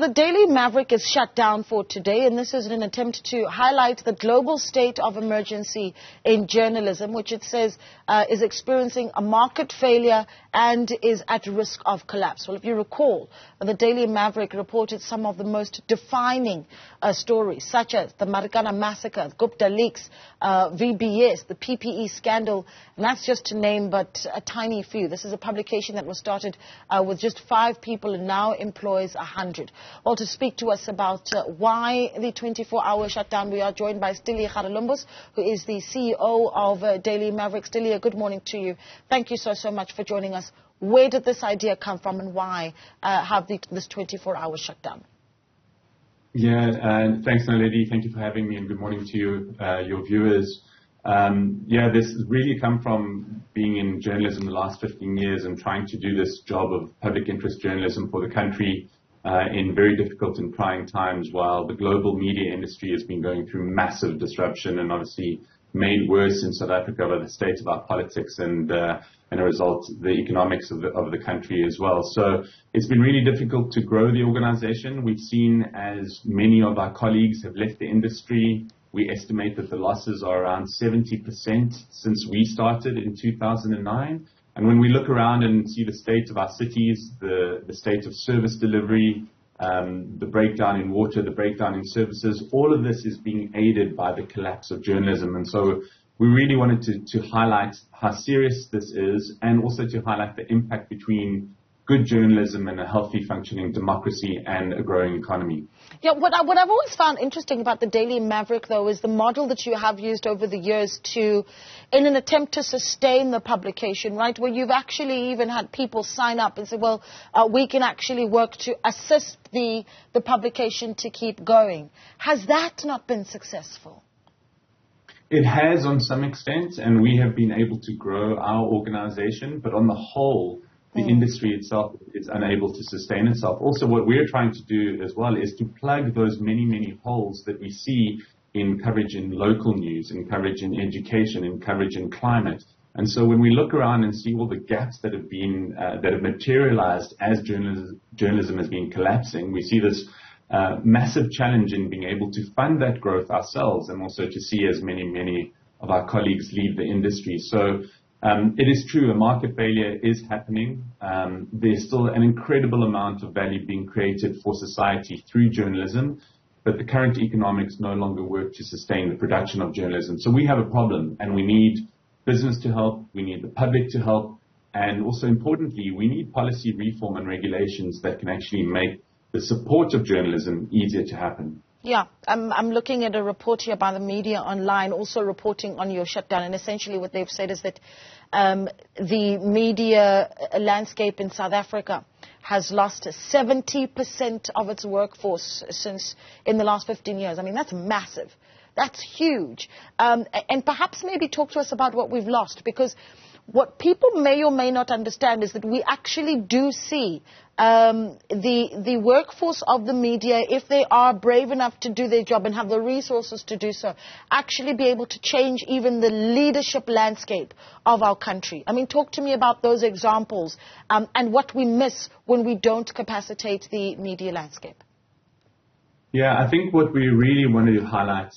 the Daily Maverick is shut down for today, and this is in an attempt to highlight the global state of emergency in journalism, which it says is experiencing a market failure and is at risk of collapse. Well, if you recall, the Daily Maverick reported some of the most defining stories, such as the Marikana Massacre, GuptaLeaks, VBS, the PPE scandal, and that's just to name but a tiny few. This is a publication that was started with just 5 people and now employs 100. Well, to speak to us about why the 24-hour shutdown, we are joined by Styli, Charalambous, who is the CEO of Daily Maverick. Styli, good morning to you. Thank you so much for joining us. Where did this idea come from, and why have this 24-hour shutdown? Yeah, thanks, Naledi. Thank you for having me, and good morning to you, your viewers. This really come from being in journalism the last 15 years and trying to do this job of public interest journalism for the country in very difficult and trying times, while the global media industry has been going through massive disruption and obviously made worse in South Africa by the state of our politics and a result, the economics of the country as well. So it's been really difficult to grow the organization. We've seen as many of our colleagues have left the industry. We estimate that the losses are around 70% since we started in 2009. And when we look around and see the state of our cities, the state of service delivery, the breakdown in water, the breakdown in services, all of this is being aided by the collapse of journalism. And so we really wanted to highlight how serious this is, and also to highlight the impact between good journalism and a healthy functioning democracy and a growing economy. Yeah, what I've always found interesting about the Daily Maverick, though, is the model that you have used over the years in an attempt to sustain the publication, right, where you've actually even had people sign up and say, well, we can actually work to assist the publication to keep going. Has that not been successful? It has on some extent, and we have been able to grow our organization, but on the whole, the industry itself is unable to sustain itself. Also, what we're trying to do as well is to plug those many holes that we see in coverage in local news, in coverage in education, in coverage in climate. And so when we look around and see all the gaps that have been that have materialized as journalism has been collapsing, we see this massive challenge in being able to fund that growth ourselves, and also to see as many of our colleagues leave the industry. So it is true, a market failure is happening. There's still an incredible amount of value being created for society through journalism, but the current economics no longer work to sustain the production of journalism. So we have a problem, and we need business to help, we need the public to help, and also importantly, we need policy reform and regulations that can actually make the support of journalism easier to happen. Yeah, I'm looking at a report here by the Media Online, also reporting on your shutdown, and essentially what they've said is that the media landscape in South Africa has lost 70% of its workforce since in the last 15 years. I mean, that's massive. That's huge. And perhaps maybe talk to us about what we've lost, because what people may or may not understand is that we actually do see the workforce of the media, if they are brave enough to do their job and have the resources to do so, actually be able to change even the leadership landscape of our country. I mean, talk to me about those examples and what we miss when we don't capacitate the media landscape. Yeah, I think what we really wanted to highlight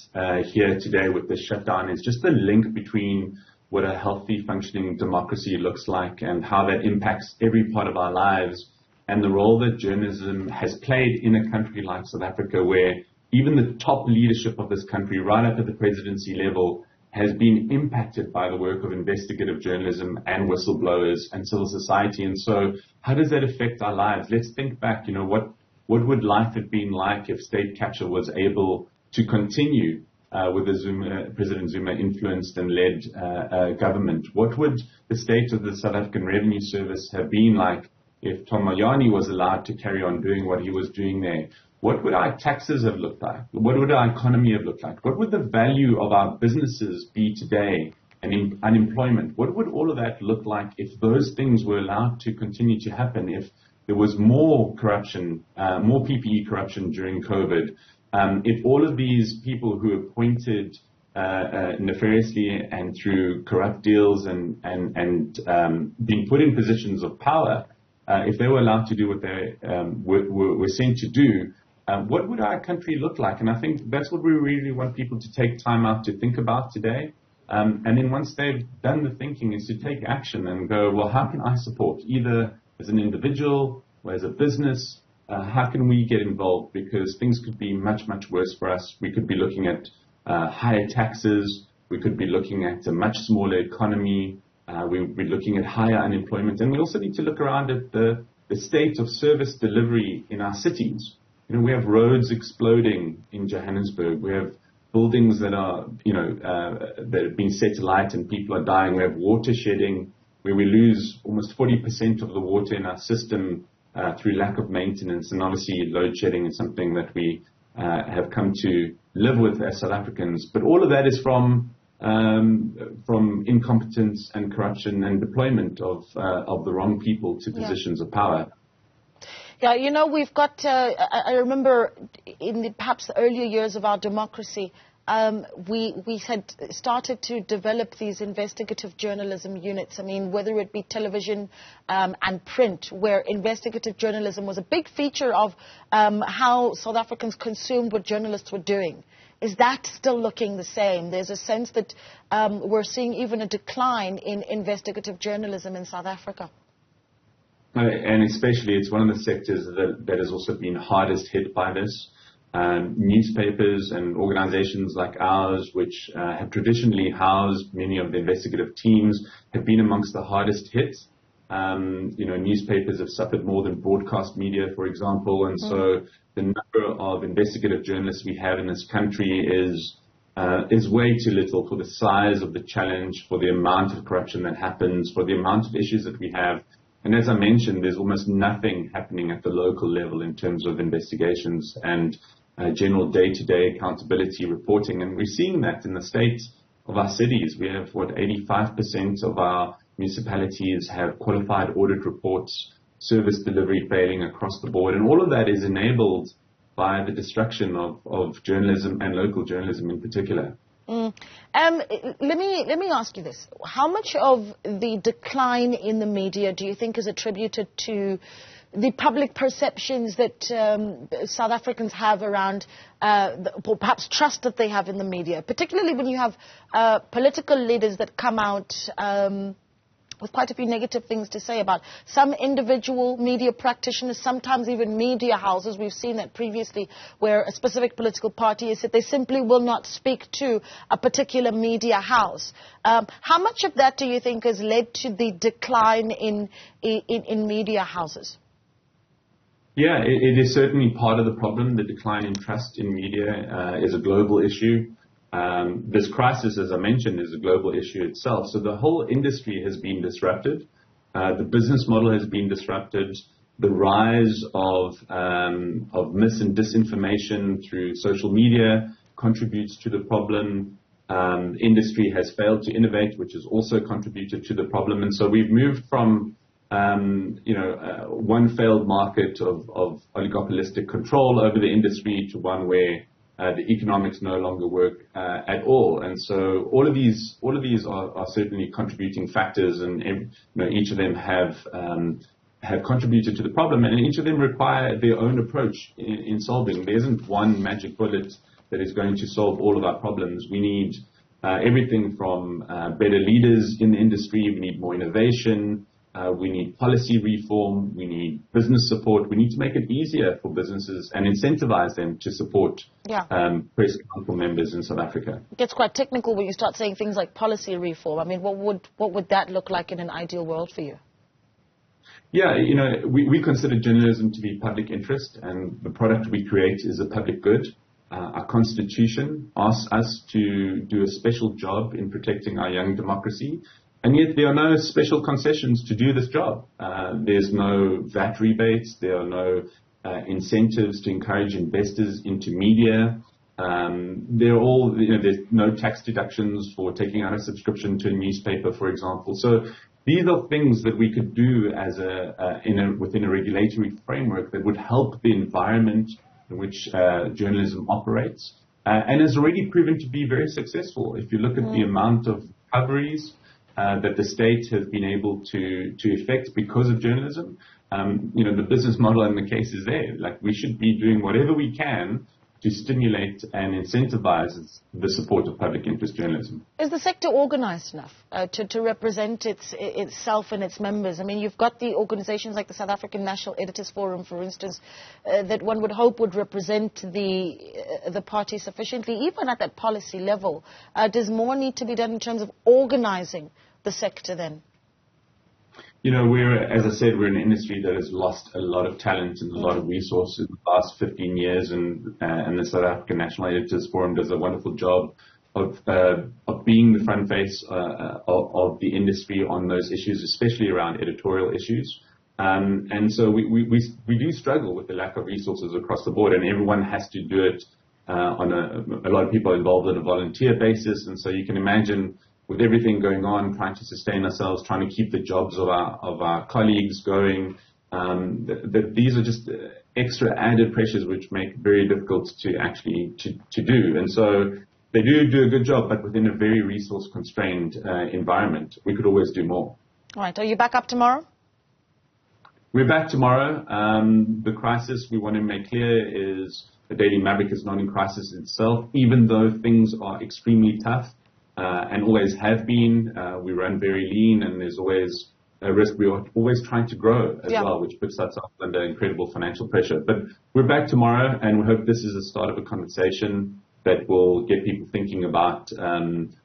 here today with this shutdown is just the link between what a healthy, functioning democracy looks like and how that impacts every part of our lives, and the role that journalism has played in a country like South Africa, where even the top leadership of this country, right up at the presidency level, has been impacted by the work of investigative journalism and whistleblowers and civil society. And so how does that affect our lives? Let's think back, what would life have been like if state capture was able to continue with the President Zuma influenced and led government? What would the state of the South African Revenue Service have been like if Tom Mayani was allowed to carry on doing what he was doing there? What would our taxes have looked like? What would our economy have looked like? What would the value of our businesses be today, and in unemployment? What would all of that look like if those things were allowed to continue to happen, if there was more corruption, more PPE corruption during COVID, if all of these people who appointed nefariously and through corrupt deals and being put in positions of power, if they were allowed to do what they were sent to do, what would our country look like? And I think that's what we really want people to take time out to think about today. And then once they've done the thinking, is to take action and go, well, how can I support, either as an individual or as a business? How can we get involved? Because things could be much, much worse for us. We could be looking at higher taxes. We could be looking at a much smaller economy. We'd be looking at higher unemployment. And we also need to look around at the state of service delivery in our cities. We have roads exploding in Johannesburg. We have buildings that are, that have been set alight and people are dying. We have water shedding, where we lose almost 40% of the water in our system through lack of maintenance. And obviously load shedding is something that we have come to live with as South Africans. But all of that is from incompetence and corruption and deployment of the wrong people to positions of power. Yeah, we've got, I remember in perhaps the earlier years of our democracy, we had started to develop these investigative journalism units. I mean, whether it be television and print, where investigative journalism was a big feature of how South Africans consumed what journalists were doing. Is that still looking the same? There's a sense that we're seeing even a decline in investigative journalism in South Africa. And especially, it's one of the sectors that has also been hardest hit by this. Newspapers and organizations like ours, which have traditionally housed many of the investigative teams, have been amongst the hardest hit. Newspapers have suffered more than broadcast media, for example. And so the number of investigative journalists we have in this country is way too little for the size of the challenge, for the amount of corruption that happens, for the amount of issues that we have. And as I mentioned, there's almost nothing happening at the local level in terms of investigations and general day-to-day accountability reporting. And we're seeing that in the state of our cities. We have, 85% of our municipalities have qualified audit reports, service delivery failing across the board. And all of that is enabled by the destruction of journalism and local journalism in particular. Let me ask you this. How much of the decline in the media do you think is attributed to the public perceptions that South Africans have around, or perhaps trust that they have in the media, particularly when you have political leaders that come out with quite a few negative things to say about some individual media practitioners, sometimes even media houses. We've seen that previously, where a specific political party has said they simply will not speak to a particular media house. How much of that do you think has led to the decline in media houses? Yeah, it is certainly part of the problem. The decline in trust in media is a global issue. This crisis, as I mentioned, is a global issue itself. So the whole industry has been disrupted. The business model has been disrupted. The rise of mis and disinformation through social media contributes to the problem. Industry has failed to innovate, which has also contributed to the problem. And so we've moved from one failed market of oligopolistic control over the industry to one where the economics no longer work at all. And so all of these are certainly contributing factors, and each of them have contributed to the problem, and each of them require their own approach in solving. There isn't one magic bullet that is going to solve all of our problems. We need everything from better leaders in the industry. We need more innovation. We need policy reform. We need business support. We need to make it easier for businesses and incentivize them to support press council members in South Africa. It gets quite technical when you start saying things like policy reform. I mean, what would that look like in an ideal world for you? Yeah, we consider journalism to be public interest, and the product we create is a public good. Our constitution asks us to do a special job in protecting our young democracy. And yet there are no special concessions to do this job. There's no VAT rebates. There are no incentives to encourage investors into media. There's no tax deductions for taking out a subscription to a newspaper, for example. So these are things that we could do as within a regulatory framework that would help the environment in which journalism operates, and has already proven to be very successful. If you look at the amount of recoveries that the state has been able to effect because of journalism. The business model in the case is there. Like, we should be doing whatever we can to stimulate and incentivize the support of public interest journalism. Is the sector organized enough to represent itself and its members? I mean, you've got the organizations like the South African National Editors Forum, for instance, that one would hope would represent the party sufficiently, even at that policy level. Does more need to be done in terms of organizing the sector then? As I said, we're an industry that has lost a lot of talent and a lot of resources in the last 15 years, and the South African National Editors Forum does a wonderful job of being the front face of the industry on those issues, especially around editorial issues. And so we do struggle with the lack of resources across the board, and everyone has to do it on a lot of people are involved on a volunteer basis, and so you can imagine, with everything going on, trying to sustain ourselves, trying to keep the jobs of our colleagues going, that these are just extra added pressures which make it very difficult to actually to do. And so they do a good job, but within a very resource constrained environment. We could always do more. All right. Are you back up tomorrow? We're back tomorrow. The crisis, we want to make clear, is the Daily Maverick is not in crisis itself, even though things are extremely tough. And always have been. We run very lean, and there's always a risk. We are always trying to grow as well, which puts us under incredible financial pressure. But we're back tomorrow, and we hope this is the start of a conversation that will get people thinking about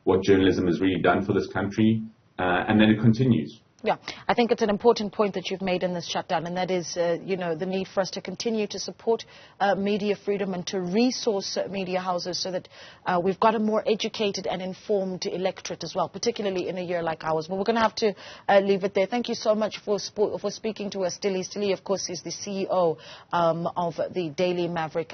what journalism has really done for this country, and then it continues. Yeah, I think it's an important point that you've made in this shutdown, and that is, the need for us to continue to support media freedom and to resource media houses so that we've got a more educated and informed electorate as well, particularly in a year like ours. But we're going to have to leave it there. Thank you so much for speaking to us, Styli. Styli, of course, is the CEO of the Daily Maverick.